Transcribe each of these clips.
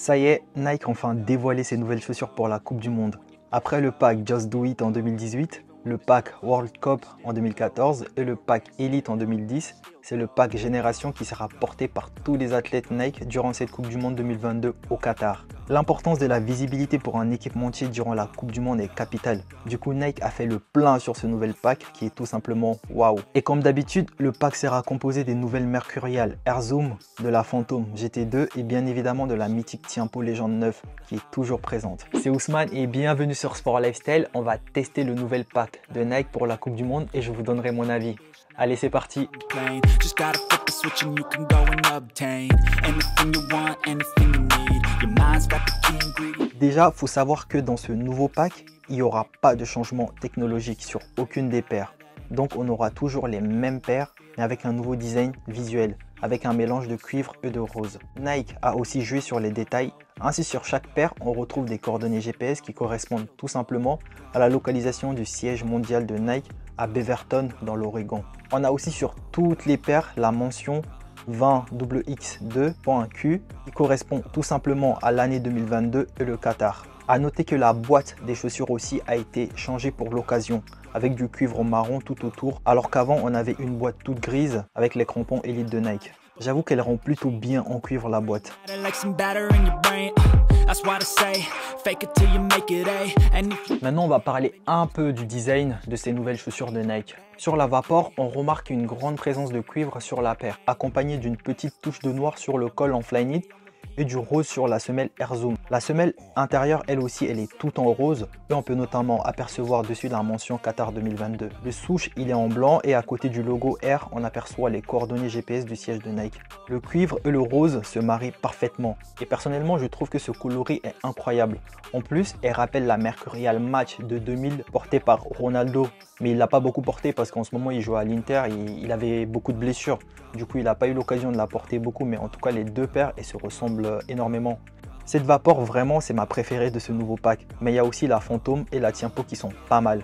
Ça y est, Nike a enfin dévoilé ses nouvelles chaussures pour la Coupe du Monde. Après le pack Just Do It en 2018, le pack World Cup en 2014 et le pack Elite en 2010, c'est le pack Génération qui sera porté par tous les athlètes Nike durant cette Coupe du Monde 2022 au Qatar. L'importance de la visibilité pour un équipementier durant la Coupe du Monde est capitale. Du coup, Nike a fait le plein sur ce nouvel pack qui est tout simplement waouh. Et comme d'habitude, le pack sera composé des nouvelles Mercurial Air Zoom, de la Phantom GT2 et bien évidemment de la mythique Tiempo Légende 9 qui est toujours présente. C'est Ousmane et bienvenue sur Sport Lifestyle. On va tester le nouvel pack de Nike pour la Coupe du Monde et je vous donnerai mon avis. Allez, c'est parti. Déjà, faut savoir que dans ce nouveau pack, il n'y aura pas de changement technologique sur aucune des paires. Donc on aura toujours les mêmes paires, mais avec un nouveau design visuel, avec un mélange de cuivre et de rose. Nike a aussi joué sur les détails. Ainsi, sur chaque paire, on retrouve des coordonnées GPS qui correspondent tout simplement à la localisation du siège mondial de Nike à Beaverton dans l'Oregon. On a aussi sur toutes les paires la mention 20WX2.Q qui correspond tout simplement à l'année 2022 et le Qatar. A noter que la boîte des chaussures aussi a été changée pour l'occasion avec du cuivre marron tout autour, alors qu'avant on avait une boîte toute grise avec les crampons Elite de Nike. J'avoue qu'elle rend plutôt bien en cuivre la boîte. Maintenant on va parler un peu du design de ces nouvelles chaussures de Nike. Sur la Vapor, on remarque une grande présence de cuivre sur la paire, accompagnée d'une petite touche de noir sur le col en Flyknit et du rose sur la semelle Air Zoom. La semelle intérieure, elle aussi, elle est toute en rose et on peut notamment apercevoir dessus la mention Qatar 2022. Le souche, il est en blanc et à côté du logo Air, on aperçoit les coordonnées GPS du siège de Nike. Le cuivre et le rose se marient parfaitement et personnellement, je trouve que ce coloris est incroyable. En plus, elle rappelle la Mercurial Match de 2000 portée par Ronaldo, mais il l'a pas beaucoup portée parce qu'en ce moment, il joue à l'Inter, il avait beaucoup de blessures. Du coup, il n'a pas eu l'occasion de la porter beaucoup, mais en tout cas, les deux paires, elles se ressemblent énormément. Cette Vapor, vraiment, c'est ma préférée de ce nouveau pack. Mais il y a aussi la Phantom et la Tiempo qui sont pas mal.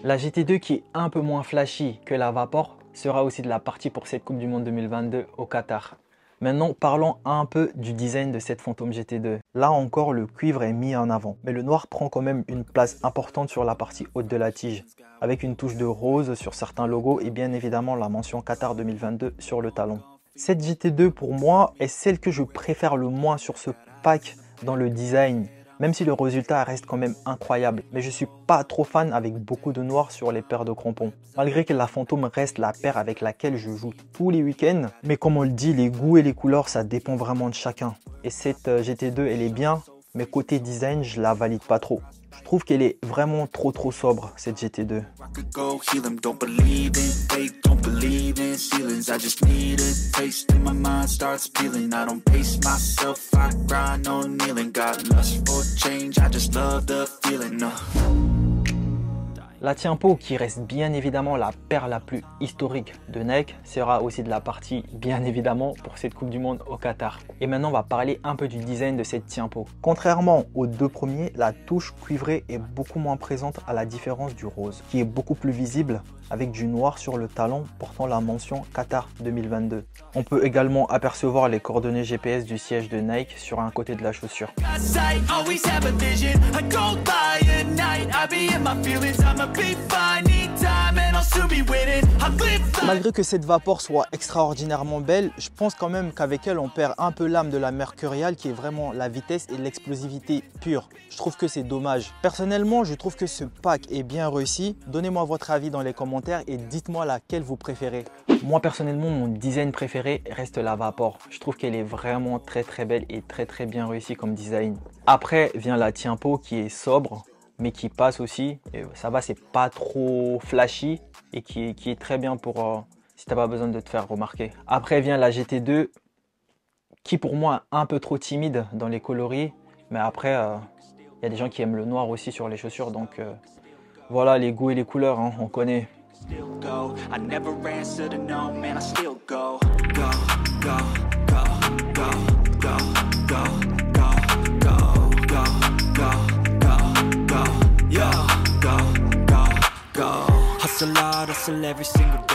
La GT2 qui est un peu moins flashy que la Vapor sera aussi de la partie pour cette Coupe du Monde 2022 au Qatar. Maintenant, parlons un peu du design de cette Phantom GT2. Là encore, le cuivre est mis en avant, mais le noir prend quand même une place importante sur la partie haute de la tige, avec une touche de rose sur certains logos et bien évidemment la mention Qatar 2022 sur le talon. Cette GT2 pour moi est celle que je préfère le moins sur ce pack dans le design, même si le résultat reste quand même incroyable. Mais je suis pas trop fan avec beaucoup de noir sur les paires de crampons. Malgré que la Phantom reste la paire avec laquelle je joue tous les week-ends. Mais comme on le dit, les goûts et les couleurs, ça dépend vraiment de chacun. Et cette GT2, elle est bien, mais côté design, je la valide pas trop. Je trouve qu'elle est vraiment trop sobre, cette GT2. La Tiempo, qui reste bien évidemment la paire la plus historique de Nike, sera aussi de la partie bien évidemment pour cette Coupe du Monde au Qatar. Et maintenant on va parler un peu du design de cette Tiempo. Contrairement aux deux premiers, la touche cuivrée est beaucoup moins présente à la différence du rose, qui est beaucoup plus visible avec du noir sur le talon portant la mention Qatar 2022. On peut également apercevoir les coordonnées GPS du siège de Nike sur un côté de la chaussure. Malgré que cette Vapor soit extraordinairement belle, je pense quand même qu'avec elle on perd un peu l'âme de la Mercurial qui est vraiment la vitesse et l'explosivité pure. Je trouve que c'est dommage. Personnellement, je trouve que ce pack est bien réussi. Donnez-moi votre avis dans les commentaires et dites-moi laquelle vous préférez. Moi personnellement, mon design préféré reste la Vapor. Je trouve qu'elle est vraiment très belle et très bien réussie comme design. Après vient la Tiempo qui est sobre mais qui passe aussi. Et ça va, c'est pas trop flashy et qui est très bien pour si t'as pas besoin de te faire remarquer. Après vient la GT2 qui pour moi est un peu trop timide dans les coloris, mais après il y a des gens qui aiment le noir aussi sur les chaussures, donc voilà, les goûts et les couleurs, hein, on connaît.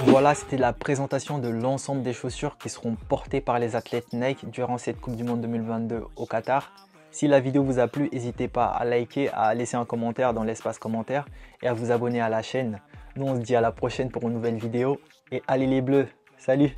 Voilà, c'était la présentation de l'ensemble des chaussures qui seront portées par les athlètes Nike durant cette Coupe du Monde 2022 au Qatar. Si la vidéo vous a plu, n'hésitez pas à liker, à laisser un commentaire dans l'espace commentaire et à vous abonner à la chaîne. Nous, on se dit à la prochaine pour une nouvelle vidéo. Et allez les bleus, salut!